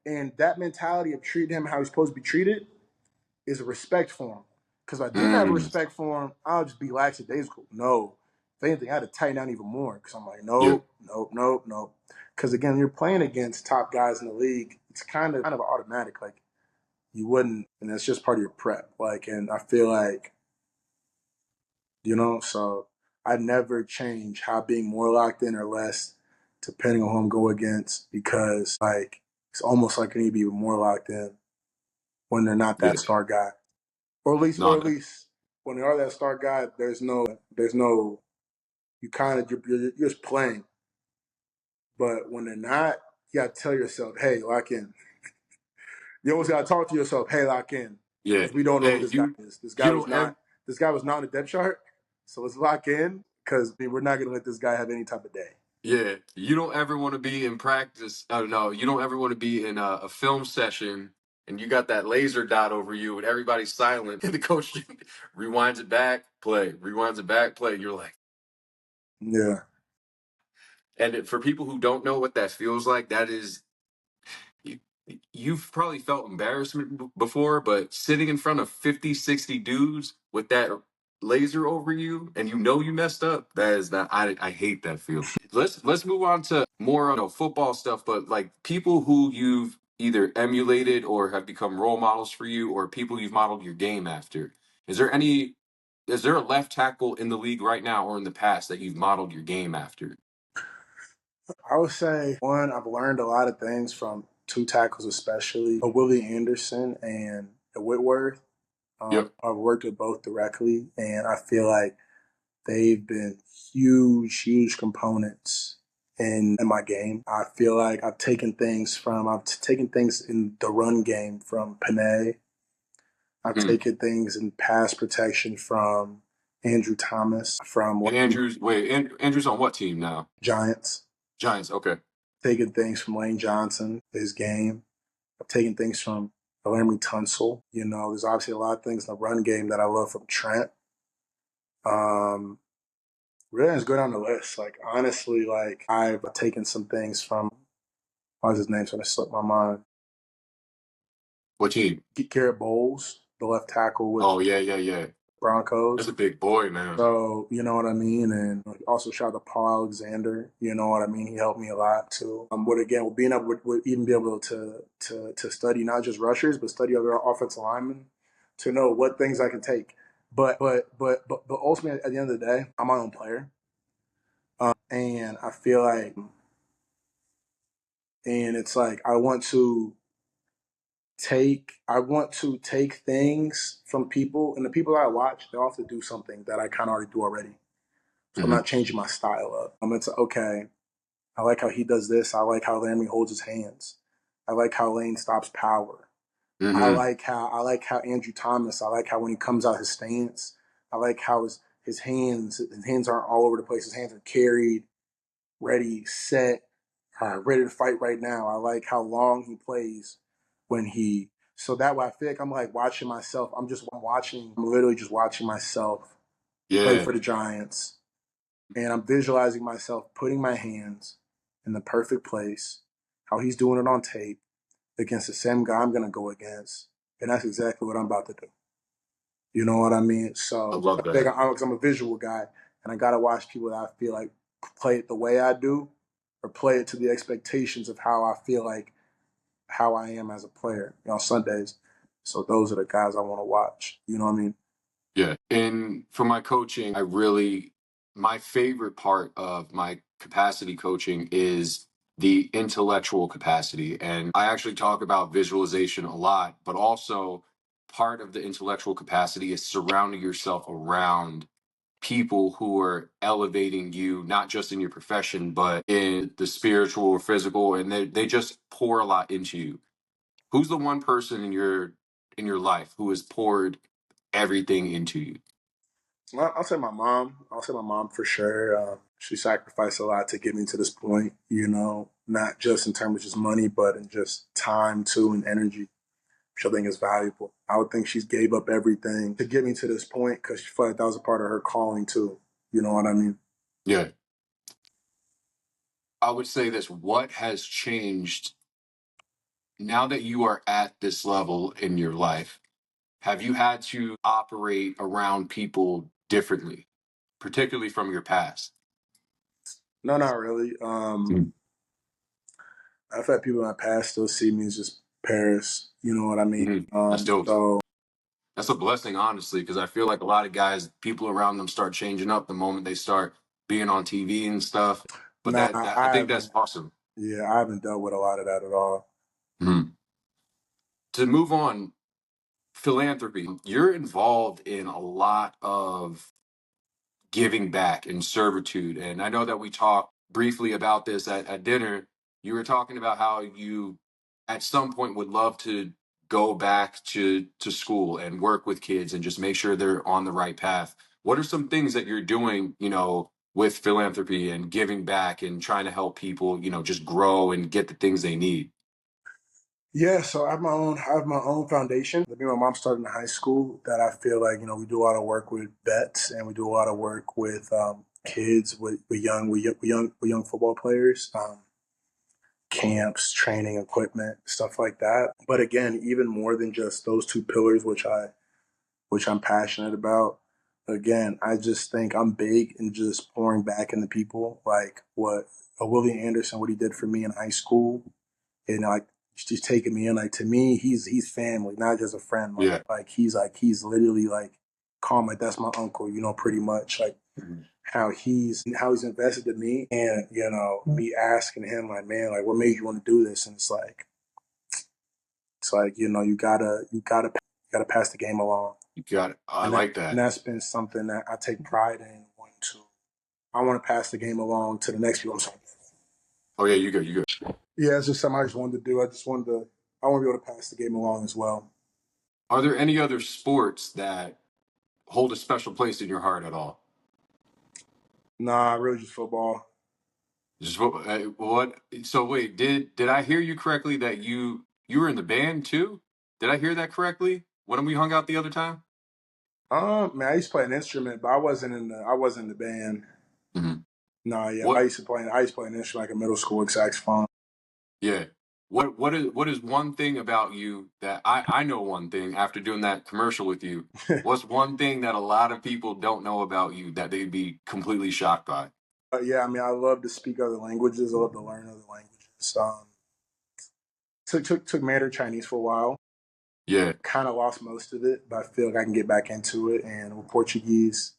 and that mentality of treating him how he's supposed to be treated is a respect for him. Because if I didn't have a Mm, respect for him, I'll just be lackadaisical. No. If anything, I had to tighten down even more because I'm like, yeah, nope, nope, nope, nope. Because again, you're playing against top guys in the league. It's kind of automatic. Like you wouldn't, and that's just part of your prep. Like, and I feel like, so I never change how being more locked in or less, depending on who I'm going against, because like it's almost like I need to be more locked in when they're not yeah. that star guy. or at least, No, or at no. least when they are that star guy, there's no. You kind of you're just playing, but when they're not, you got to tell yourself, "Hey, lock in." You always got to talk to yourself, "Hey, lock in," Yeah. because we don't know who Hey, this guy is. This you guy was don't ever not. This guy was not on the depth chart, so let's lock in because we're not going to let this guy have any type of day. Yeah, you don't ever want to be in practice. Oh no, you don't ever want to be in a film session and you got that laser dot over you and everybody's silent and the coach rewinds it back, play, rewinds it back, play. You're like, Yeah, for people who don't know what that feels like, that is you, you've probably felt embarrassment before, but sitting in front of 50, 60 dudes with that laser over you and you messed up, that is not I hate that feeling. Let's move on to more football stuff, but like people who you've either emulated or have become role models for you or people you've modeled your game after. Is there any is there a left tackle in the league right now or in the past that you've modeled your game after? I would say one. I've learned a lot of things from two tackles, especially a Willie Anderson and a Whitworth. Yep. I've worked with both directly, and I feel like they've been huge, huge components in my game. I feel like I've taken things in the run game from Panay. I've Hmm. taken things in pass protection from Andrew Thomas from And Andrew's on what team now? Giants. Giants. Okay. Taken things from Lane Johnson, his game. I've taken things from Laramie Tunsil. There's obviously a lot of things in the run game that I love from Trent. Um, Really, just go down the list. Like honestly, like I've taken some things from what's his name? So it slipped my mind. What team? Garrett Bowles, the left tackle with Oh yeah, yeah, yeah. That's Broncos. a big boy, man. So you know what I mean, and also shout out to Paul Alexander. You know what I mean. He helped me a lot too. But again, with being able to even be able to study not just rushers, but study other offensive linemen to know what things I can take. But ultimately, at the end of the day, I'm my own player, and I feel like, and it's like I want to take things from people, and the people I watch, they often do something that I kind of already do already. So I'm Hmm. not changing my style up. It's okay. I like how he does this. I like how Laramie holds his hands. I like how Lane stops power. I Hmm. like how I like how Andrew Thomas. I like how when he comes out his stance. I like how his hands aren't all over the place. His hands are carried, ready, set, ready to fight right now. I like how long he plays when he. So that way I feel like I'm like watching myself. I'm literally just watching myself play Yeah. for the Giants, and I'm visualizing myself putting my hands in the perfect place, how he's doing it on tape against the same guy I'm gonna go against, and that's exactly what I'm about to do. You know what I mean? I So love I think that. I'm a visual guy, and I gotta watch people that I feel like play it the way I do, or play it to the expectations of how I feel like how I am as a player. On Sundays. So those are the guys I want to watch. You know what I mean? Yeah. And for my coaching, my favorite part of my capacity coaching is the intellectual capacity. And I actually talk about visualization a lot, but also part of the intellectual capacity is surrounding yourself around people who are elevating you, not just in your profession, but in the spiritual or physical. And they just pour a lot into you. Who's the one person in your life who has poured everything into you? I'll say my mom. I'll say my mom for sure. She sacrificed a lot to get me to this point. Not just in terms of just money, but in just time too and energy, which I think is valuable. I would think she's gave up everything to get me to this point because she felt like that was a part of her calling too. You know what I mean? Yeah. I would say this: what has changed now that you are at this level in your life? Have you had to operate around people differently, particularly from your past? No, not really. Mm. I've had people in my past still see me as just Paris. You know what I mean? Mhm. That's dope. So That's a blessing, honestly, because I feel like a lot of guys, people around them start changing up the moment they start being on TV and stuff. But nah, I I think that's haven't. awesome. Yeah, I haven't dealt with a lot of that at all. Mhm. To move on, philanthropy, you're involved in a lot of giving back and servitude. And I know that we talked briefly about this at dinner. You were talking about how you, at some point, would love to go back to school and work with kids and just make sure they're on the right path. What are some things that you're doing, with philanthropy and giving back and trying to help people, just grow and get the things they need? Yeah, so I have my own foundation that me and my mom started in high school that I feel like, we do a lot of work with vets, and we do a lot of work with kids, with young football players, camps, training equipment, stuff like that. But again, even more than just those two pillars, which I'm passionate about. Again, I just think I'm big in just pouring back into people, like what Willie Anderson, what he did for me in high school, and like just taking me in. Like to me, he's family, not just a friend. Like Yeah. like he's literally like calm. Like that's my uncle, pretty much. Like Mhm. how he's invested in me, and me asking him like, man, like what made you want to do this? And it's like you gotta pass the game along, You got it. I and that like and that. that's been something that I take pride in wanting to. I want to pass the game along to the next people. I'm sorry. Oh, yeah, you good. You good. Yeah, it's just something I just wanted to do. I want to be able to pass the game along as well. Are there any other sports that hold a special place in your heart at all? Nah, really just football. Just what? So wait, did I hear you correctly that you were in the band too? Did I hear that correctly? When we hung out the other time? Man, I used to play an instrument, but I wasn't in the band. Hmm. No, yeah, but What? I used to play an instrument like in middle school, like saxophone. Yeah. What is one thing about you that I know one thing after doing that commercial with you? What's one thing that a lot of people don't know about you that they'd be completely shocked by? Yeah, I mean, I love to speak other languages. I love to learn other languages. Took Mandarin Chinese for a while. Yeah. Kind of lost most of it, but I feel like I can get back into it. And with Portuguese,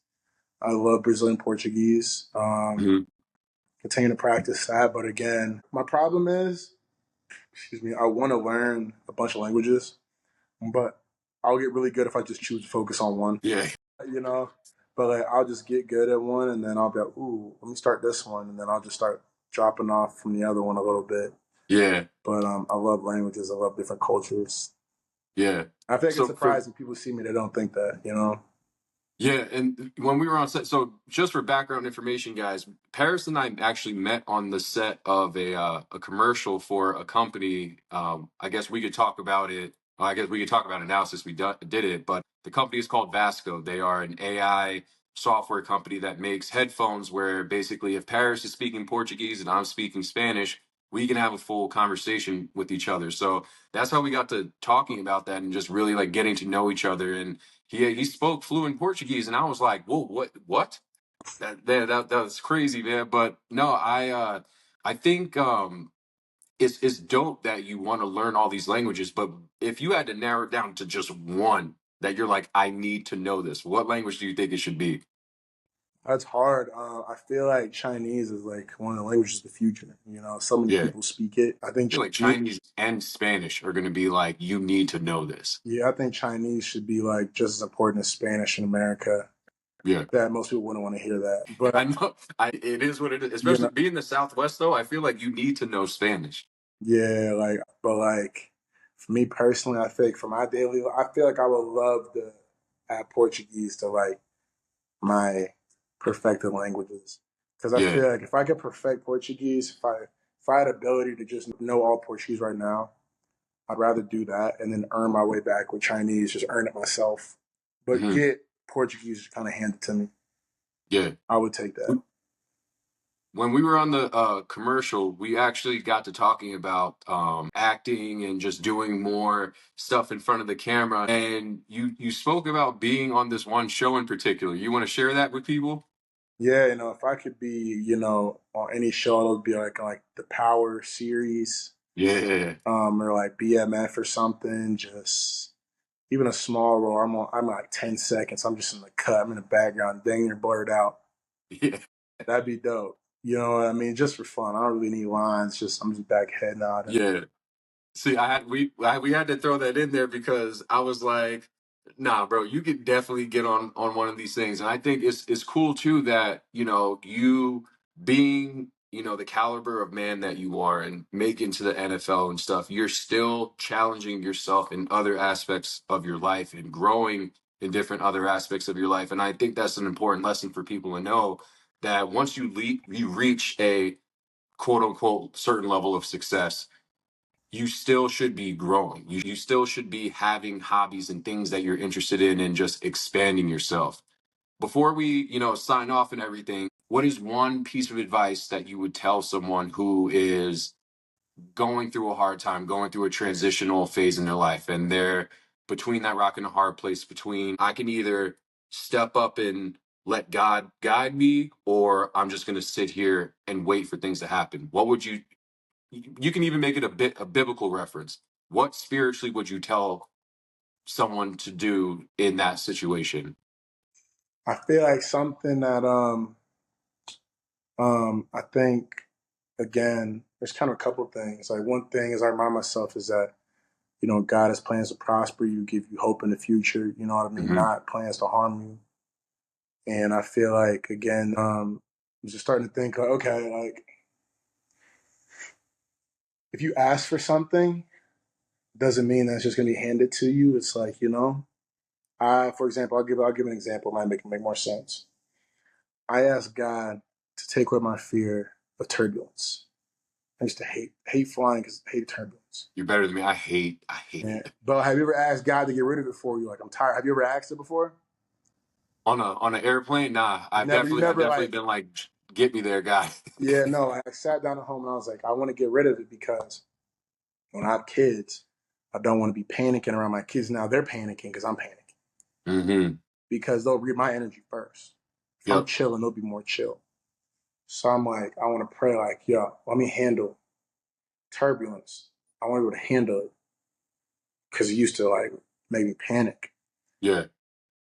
I love Brazilian Portuguese. Hmm. Continue to practice that, but again, my problem is, excuse me, I want to learn a bunch of languages, but I'll get really good if I just choose to focus on one. Yeah. You know, but like I'll just get good at one, and then I'll be like, ooh, let me start this one, and then I'll just start dropping off from the other one a little bit. Yeah. But I love languages. I love different cultures. Yeah. I feel like it's So for surprising people see me they don't think that. You know. Yeah, and when we were on set, so just for background information, guys, Paris and I actually met on the set of a commercial for a company. I guess we could talk about it. I guess we could talk about it now since did it. But the company is called Vasco. They are an AI software company that makes headphones where basically if Paris is speaking Portuguese and I'm speaking Spanish, we can have a full conversation with each other. So that's how we got to talking about that and just really like getting to know each other. And he spoke fluent Portuguese, and I was like, "Whoa, what? That was crazy, man." But no, I think it's dope that you want to learn all these languages. But if you had to narrow it down to just one that you're like, I need to know this, what language do you think it should be? That's hard. I feel like Chinese is like one of the languages of the future. You know, so many Yeah, people speak it. I think I feel like Chinese. Chinese and Spanish are going to be like, you need to know this. Yeah, I think Chinese should be like just as important as Spanish in America. Yeah. That most people wouldn't want to hear that, but I know. It is what it is. you Especially know, being the Southwest, though. I feel like you need to know Spanish. yeah, like, but like for me personally, I think for my daily, I feel like I would love to add Portuguese to like my perfected languages because I Yeah. feel like if I could perfect Portuguese, if I had ability to just know all Portuguese right now, I'd rather do that and then earn my way back with Chinese, just earn it myself, but Hmm. get Portuguese kind of handed to me. Yeah. I would take that. When we were on the commercial, we actually got to talking about acting and just doing more stuff in front of the camera. And you spoke about being on this one show in particular. You want to share that with people? Yeah, you know, if I could be, you know, on any show, it would be like the Power series, Yeah. or like BMF or something. Just even a small role. I'm like 10 seconds. I'm just in the cut. I'm in the background, dang near blurred out. Yeah. That'd be dope. You know what I mean? Just for fun. I don't really need lines. Just I'm just back head nodding. Yeah. See, we had to throw that in there because I was like, nah, bro, you could definitely get on one of these things. And I think it's cool too that, you being, the caliber of man that you are and making to the NFL and stuff, you're still challenging yourself in other aspects of your life and growing in different other aspects of your life. And I think that's an important lesson for people to know that once you reach a quote unquote certain level of success, you still should be growing. You still should be having hobbies and things that you're interested in and just expanding yourself. Before we, sign off and everything, what is one piece of advice that you would tell someone who is going through a hard time, going through a transitional phase in their life, and they're between that rock and a hard place between I can either step up and let God guide me, or I'm just going to sit here and wait for things to happen. What would you can even make it a biblical reference. What spiritually would you tell someone to do in that situation? I feel like something that I think again, there's kind of a couple things. Like one thing is I remind myself is that you know God has plans to prosper you, give you hope in the future. You know what I mean? Hmm. Not plans to harm you. And I feel like again, I'm just starting to think like, okay, like if you ask for something, doesn't mean that it's just gonna be handed to you. It's like, you know, for example, I'll give an example, it might make more sense. I asked God to take away my fear of turbulence. I used to hate flying because I hate turbulence. You're better than me. I hate Yeah. it. But have you ever asked God to get rid of it for you? Like, I'm tired. Have you ever asked it before? On an airplane. Nah, You I've never definitely like, been like, get me there, guy. yeah, no. I sat down at home and I was like, I want to get rid of it because when I have kids, I don't want to be panicking around my kids. Now they're panicking because I'm panicking Mm-hmm. because they'll read my energy first. If I'm Yep. chilling, they'll be more chill. So I'm like, I want to pray like, yo, let me handle turbulence. I want to be able to handle it because it used to like make me panic. Yeah.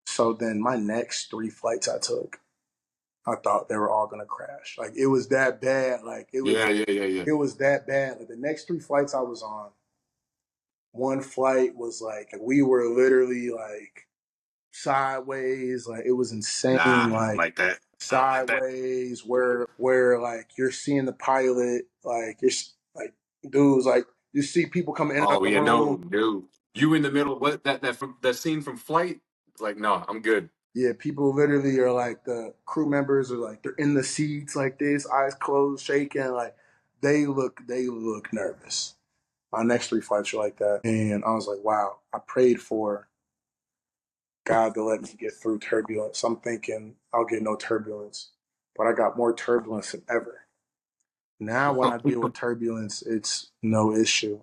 So then my next 3 flights I took, I thought they were all gonna crash. Like it was that bad. Like Yeah. Yeah. Yeah. Yeah. it was that bad. Like the next 3 flights I was on, one flight was like we were literally like sideways. Like it was insane. Nah, I don't Like like that. I don't like that. sideways where like you're seeing the pilot. Like you're like dudes like you see people coming in and out Oh the yeah, room. no. You in the middle? What that scene from Flight? Like, no, I'm good. Yeah, people literally are like the crew members are like they're in the seats like this, eyes closed, shaking, like they look nervous. My next 3 flights were like that. And I was like, wow, I prayed for God to let me get through turbulence. I'm thinking I'll get no turbulence. But I got more turbulence than ever. Now when I deal with turbulence, it's no issue.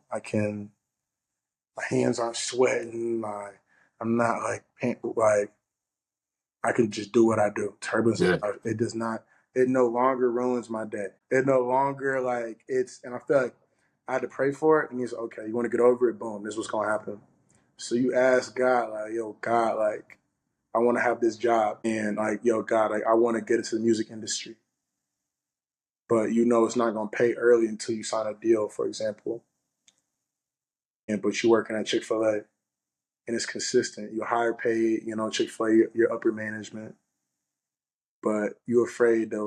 My hands aren't sweating, I'm not like I can just do what I do. Turbulence, Yeah. it does not, it no longer ruins my day. It no longer like and I feel like I had to pray for it and he's okay, you want to get over it? Boom, this is what's going to happen. So you ask God, like, yo, God, like, I want to have this job and like, yo, God, like, I want to get into the music industry, but it's not going to pay early until you sign a deal, for example. But you're working at Chick-fil-A and it's consistent. You're higher paid, Chick-fil-A, you're upper management but you're afraid to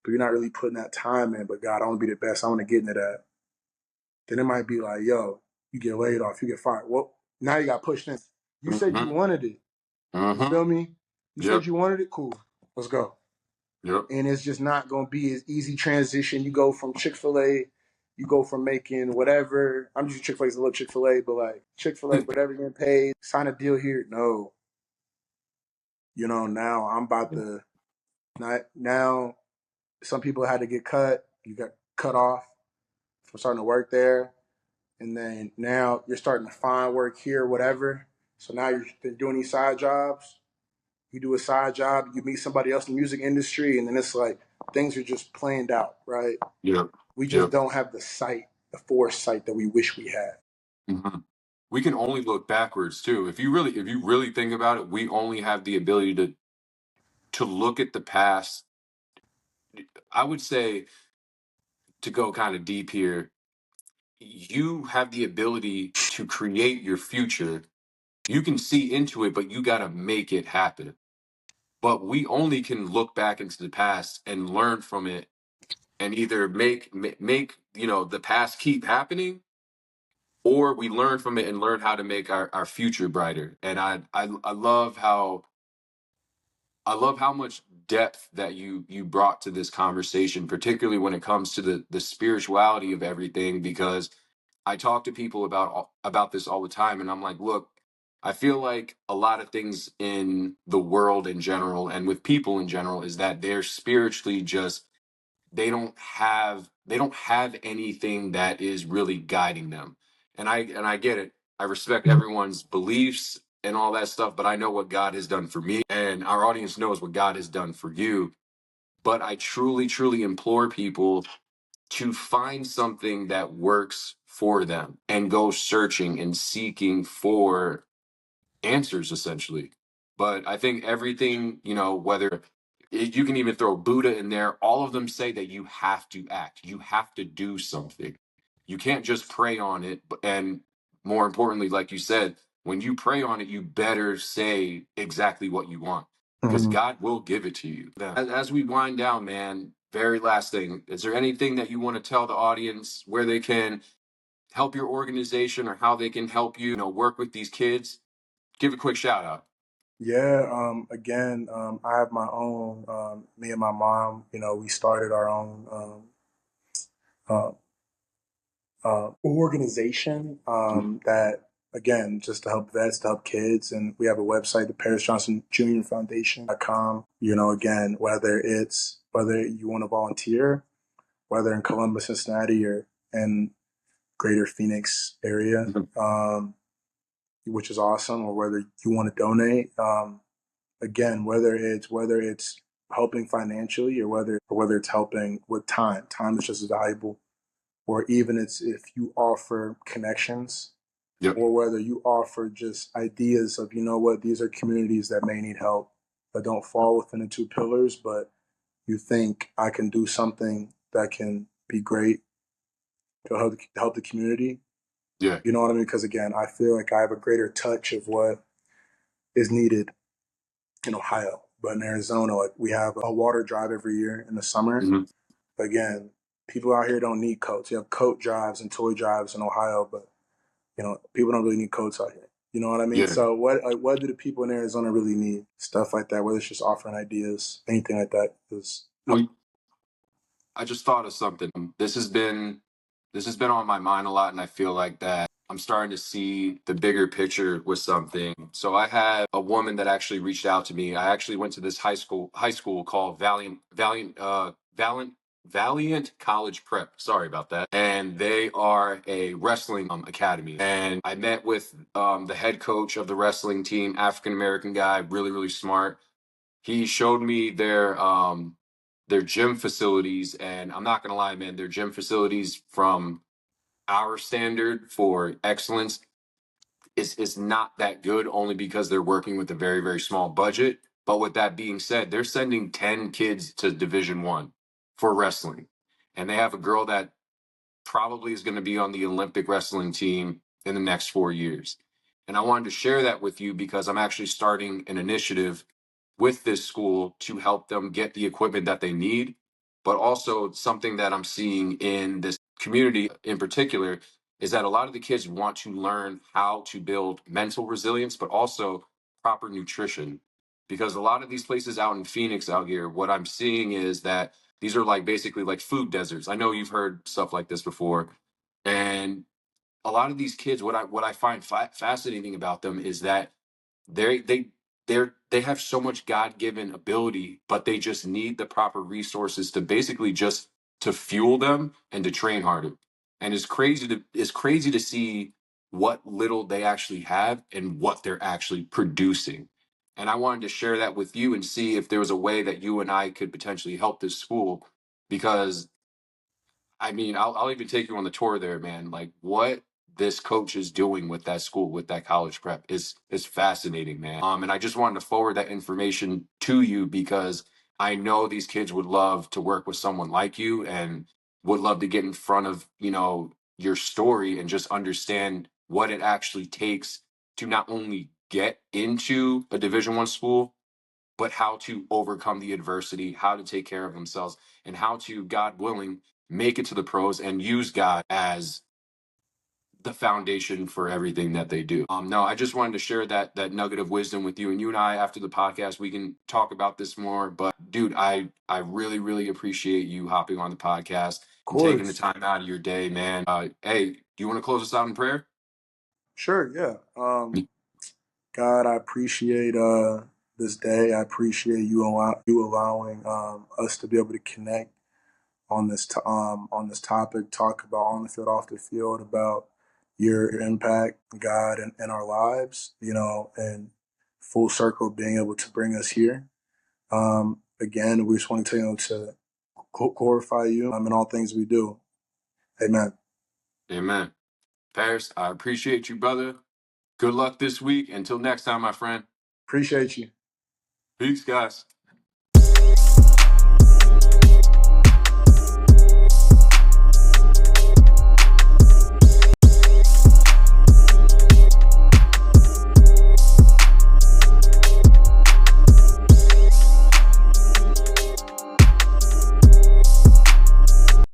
but you're not really putting that time in. But God, I want to be the best. I want to get into that. Then it might be like, yo, you get laid off, you get fired. Well, now you got pushed in. You said you Mm-hmm. wanted it. You Mm-hmm. feel me? You said Yep. you wanted it. Cool. Let's go. Yep. And it's just not going to be as easy transition. You go from Chick-fil-A, you go from making whatever. I'm just Chick-fil-A's a little Chick-fil-A, but like Chick-fil-A, whatever you're getting paid, sign a deal here. No, now I'm about to, not now some people had to get cut. You got cut off from starting to work there. And then now you're starting to find work here, whatever. So now you're doing these side jobs. You do a side job, you meet somebody else in the music industry, and then it's like things are just planned out, right? Yep. We just Yep. don't have the foresight that we wish we had. Mm-hmm. We can only look backwards too. If you really think about it, we only have the ability to look at the past. I would say, to go kind of deep here, you have the ability to create your future. You can see into it, but you got to make it happen. But we only can look back into the past and learn from it and either make the past keep happening, or we learn from it and learn how to make our future brighter. And I love how much depth that you brought to this conversation, particularly when it comes to the spirituality of everything, because I talk to people about this all the time, and I'm like, look, I feel like a lot of things in the world in general and with people in general is that they're spiritually just, they don't have anything that is really guiding them. And I get it. I respect everyone's beliefs and all that stuff, but I know what God has done for me, and our audience knows what God has done for you. But I truly, truly implore people to find something that works for them and go searching and seeking for answers, essentially. But I think everything, whether you can even throw Buddha in there, all of them say that you have to act, you have to do something. You can't just pray on it. And more importantly, like you said, when you pray on it, you better say exactly what you want, because Mhm. God will give it to you. As we wind down, man, very last thing, is there anything that you want to tell the audience where they can help your organization or how they can help you, work with these kids? Give a quick shout out. Yeah, again, I have my own, me and my mom, we started our own uh, organization that, again, just to help vets, to help kids. And we have a website, the Paris Johnson Jr. Foundation.com. You know, again, whether you want to volunteer, whether in Columbus, Cincinnati, or in greater Phoenix area, which is awesome, or whether you want to donate. Again, whether it's helping financially, or whether it's helping with time. Time is just as valuable. Or even it's if you offer connections, Yep. or whether you offer just ideas of, you know what, these are communities that may need help, that don't fall within the two pillars, but you think I can do something that can be great to help the community. Yeah. You know what I mean? Because again, I feel like I have a greater touch of what is needed in Ohio. But in Arizona, like, we have a water drive every year in the summer. Hmm. Again, people out here don't need coats. You have coat drives and toy drives in Ohio, but people don't really need coats out here. You know what I mean? Yeah. So what do the people in Arizona really need? Stuff like that, whether it's just offering ideas, anything like that is. Well, I just thought of something. This has been on my mind a lot, and I feel like that I'm starting to see the bigger picture with something. So I had a woman that actually reached out to me. I actually went to this high school called Valiant College Prep. Sorry about that. And they are a wrestling academy. And I met with the head coach of the wrestling team, African American guy, really, really smart. He showed me their gym facilities, and I'm not gonna lie, man, their gym facilities from our standard for excellence is not that good, only because they're working with a very, very small budget. But with that being said, they're sending 10 kids to Division 1 for wrestling. And they have a girl that probably is going to be on the Olympic wrestling team in the next 4 years. And I wanted to share that with you because I'm actually starting an initiative with this school to help them get the equipment that they need, but also something that I'm seeing in this community in particular is that a lot of the kids want to learn how to build mental resilience, but also proper nutrition. Because a lot of these places out in Phoenix out here, what I'm seeing is that these are like basically like food deserts. I know you've heard stuff like this before. And a lot of these kids, what I find fascinating about them is that they they have so much God-given ability, but they just need the proper resources to basically just to fuel them and to train harder. And it's crazy to see what little they actually have and what they're actually producing. And I wanted to share that with you and see if there was a way that you and I could potentially help this school, because I mean, I'll even take you on the tour there, man. Like what this coach is doing with that school, with that college prep is fascinating, man. And I just wanted to forward that information to you because I know these kids would love to work with someone like you and would love to get in front of, your story and just understand what it actually takes to not only get into a Division 1 school, but how to overcome the adversity, how to take care of themselves, and how to, God willing, make it to the pros and use God as the foundation for everything that they do. No, I just wanted to share that nugget of wisdom with you. And you and I, after the podcast, we can talk about this more. But dude, I really, really appreciate you hopping on the podcast Of and taking the course. time out of your day, man. Hey, do you want to close us out in prayer? Sure, yeah. God, I appreciate this day. I appreciate you allowing us to be able to connect on this topic, talk about on the field, off the field, about your impact, God, in our lives, and full circle being able to bring us here. Again, we just want to glorify you in all things we do. Amen. Amen. Paris, I appreciate you, brother. Good luck this week. Until next time, my friend. Appreciate you. Peace, guys.